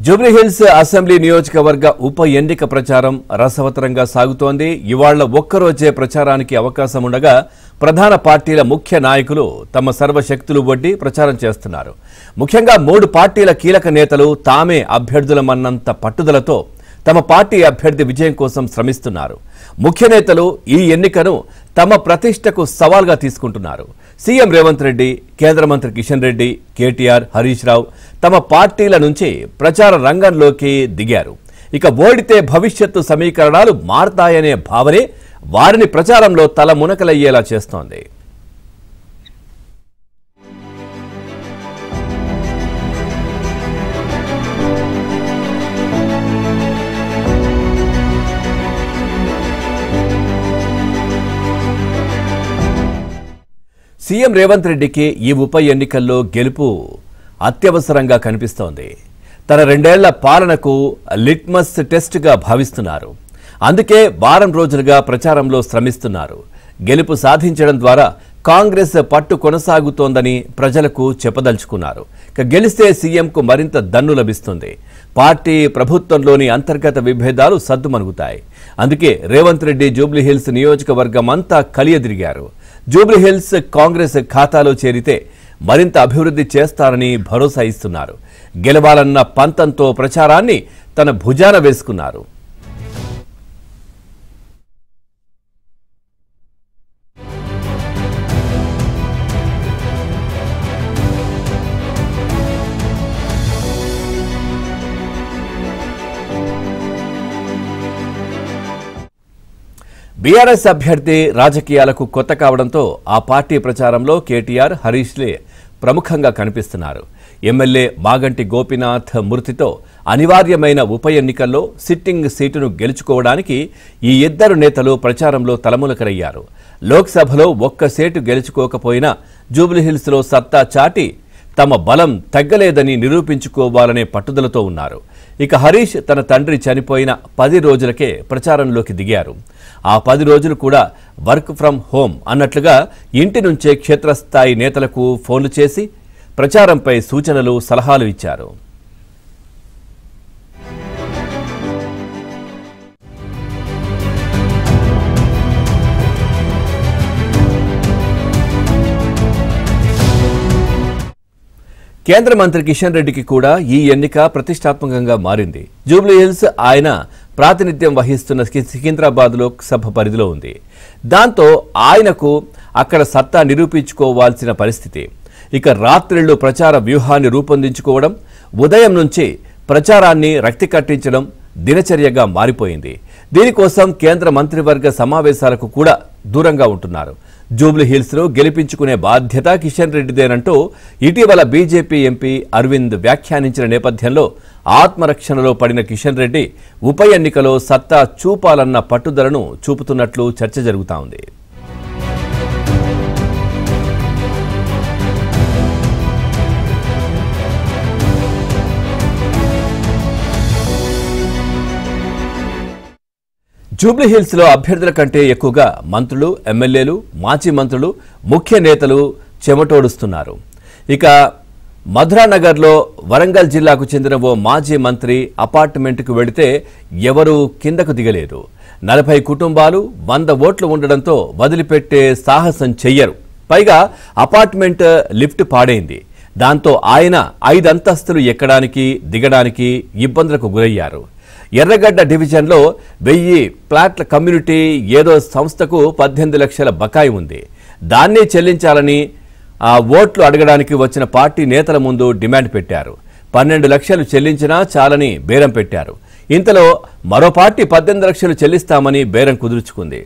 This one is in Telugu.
జూబ్లీహిల్స్ అసెంబ్లీ నియోజకవర్గ ఉప ఎన్నిక ప్రచారం రసవత్తరంగా సాగుతోంది. ఇవాళ్ల ఒక్కరోజే ప్రచారానికి అవకాశం ఉండగా ప్రధాన పార్టీల ముఖ్య నాయకులు తమ సర్వశక్తులు ఒడ్డి ప్రచారం చేస్తున్నారు. ముఖ్యంగా 3 పార్టీల కీలక నేతలు తామే అభ్యర్థులమన్నంత పట్టుదలతో తమ పార్టీ అభ్యర్థి విజయం కోసం శ్రమిస్తున్నారు. ముఖ్య నేతలు ఈ ఎన్నికను తమ ప్రతిష్టకు సవాల్గా తీసుకుంటున్నారు. సీఎం రేవంత్ రెడ్డి, కేంద్ర మంత్రి కిషన్ రెడ్డి, కేటీఆర్, హరీష్ రావు తమ పార్టీల నుంచి ప్రచార రంగంలోకి దిగారు. ఇక ఓడితే భవిష్యత్తు సమీకరణాలు మారతాయనే భావనే వారిని ప్రచారంలో తల మునకలయ్యేలా చేస్తోంది. సీఎం రేవంత్ రెడ్డికి ఈ ఉప ఎన్నికల్లో గెలుపు అత్యవసరంగా కనిపిస్తోంది. తన 2 ఏళ్ల పాలనకు లిట్మస్ టెస్ట్గా భావిస్తున్నారు. అందుకే వారం రోజులుగా ప్రచారంలో శ్రమిస్తున్నారు. గెలుపు సాధించడం ద్వారా కాంగ్రెస్ పట్టు కొనసాగుతోందని ప్రజలకు చెప్పదలుచుకున్నారు. గెలిస్తే సీఎంకు మరింత దన్ను లభిస్తుంది. పార్టీ ప్రభుత్వంలోని అంతర్గత విభేదాలు సద్దుమణుగుతాయి. అందుకే రేవంత్ రెడ్డి జూబ్లీహిల్స్ నియోజకవర్గం అంతా కలియదిరిగారు. జూబ్లీహిల్స్ కాంగ్రెస్ ఖాతాలో చేరితే మరింత అభివృద్ధి చేస్తారని భరోసా ఇస్తున్నారు. గెలవాలన్న పంతంతో ప్రచారాన్ని తన భుజాన వేసుకున్నారు. బీఆర్ఎస్ అభ్యర్థి రాజకీయాలకు కొత్త కావడంతో ఆ పార్టీ ప్రచారంలో కేటీఆర్, హరీష్లే ప్రముఖంగా కనిపిస్తున్నారు. ఎమ్మెల్యే మాగంటి గోపీనాథ్ మృతితో అనివార్యమైన ఉప ఎన్నికల్లో సిట్టింగ్ సీటును గెలుచుకోవడానికి ఈ ఇద్దరు నేతలు ప్రచారంలో తలమునకలయ్యారు. లోక్సభలో ఒక్క సీటు గెలుచుకోకపోయినా జూబ్లీహిల్స్లో సత్తా చాటి తమ బలం తగ్గలేదని నిరూపించుకోవాలనే పట్టుదలతో ఉన్నారు. ఇక హరీష్ తన తండ్రి చనిపోయిన 10 రోజులకే ప్రచారంలోకి దిగారు. ఆ 10 రోజులు కూడా వర్క్ ఫ్రం హోం అన్నట్లుగా ఇంటి నుంచే క్షేత్రస్థాయి నేతలకు ఫోన్లు చేసి ప్రచారంపై సూచనలు, సలహాలు ఇచ్చారు. కేంద్ర మంత్రి కిషన్ రెడ్డికి కూడా ఈ ఎన్నిక ప్రతిష్టాత్మకంగా మారింది. జూబ్లీహిల్స్ ఆయన ప్రాతినిధ్యం వహిస్తున్న సికింద్రాబాద్ లోక్సభ పరిధిలో ఉంది. దాంతో ఆయనకు అక్కడ సత్తా నిరూపించుకోవాల్సిన పరిస్థితి. ఇక రాత్రిళ్లు ప్రచార వ్యూహాన్ని రూపొందించుకోవడం, ఉదయం నుంచి ప్రచారాన్ని రక్తి కట్టించడం దినచర్యగా మారిపోయింది. దీనికోసం కేంద్ర మంత్రివర్గ సమావేశాలకు కూడా దూరంగా ఉంటున్నారు. జూబ్లీహిల్స్ను గెలిపించుకునే బాధ్యత కిషన్ రెడ్డిదేనంటూ ఇటీవల బీజేపీ ఎంపీ అరవింద్ వ్యాఖ్యానించిన నేపథ్యంలో ఆత్మరక్షణలో పడిన కిషన్ రెడ్డి ఉప ఎన్నికలో సత్తా చూపాలన్న పట్టుదలను చూపుతున్నట్లు చర్చ జరుగుతా ఉంది. జూబ్లీహిల్స్లో అభ్యర్థుల కంటే ఎక్కువగా మంత్రులు, ఎమ్మెల్యేలు, మాజీ మంత్రులు, ముఖ్య నేతలు చెమటోడుస్తున్నారు. ఇక మధురానగర్లో వరంగల్ జిల్లాకు చెందిన ఓ మాజీ మంత్రి అపార్ట్మెంట్కు వెళితే ఎవరూ కిందకు దిగలేదు. 40 కుటుంబాలు, 100 ఓట్లు ఉండడంతో వదిలిపెట్టే సాహసం చెయ్యరు. పైగా అపార్ట్మెంట్ లిఫ్ట్ పాడైంది. దాంతో ఆయన 5 అంతస్తులు ఎక్కడానికి, దిగడానికి ఇబ్బందులకు గురయ్యారు. ఎర్రగడ్డ డివిజన్లో 1000 ఫ్లాట్ల కమ్యూనిటీ ఏదో సంస్థకు 18 లక్షల బకాయి ఉంది. దాన్ని చెల్లించాలని ఆ ఓట్లు అడగడానికి వచ్చిన పార్టీ నేతల ముందు డిమాండ్ పెట్టారు. 12 లక్షలు చెల్లించినా చాలని బేరం పెట్టారు. ఇంతలో మరో పార్టీ 18 లక్షలు చెల్లిస్తామని బేరం కుదుర్చుకుంది.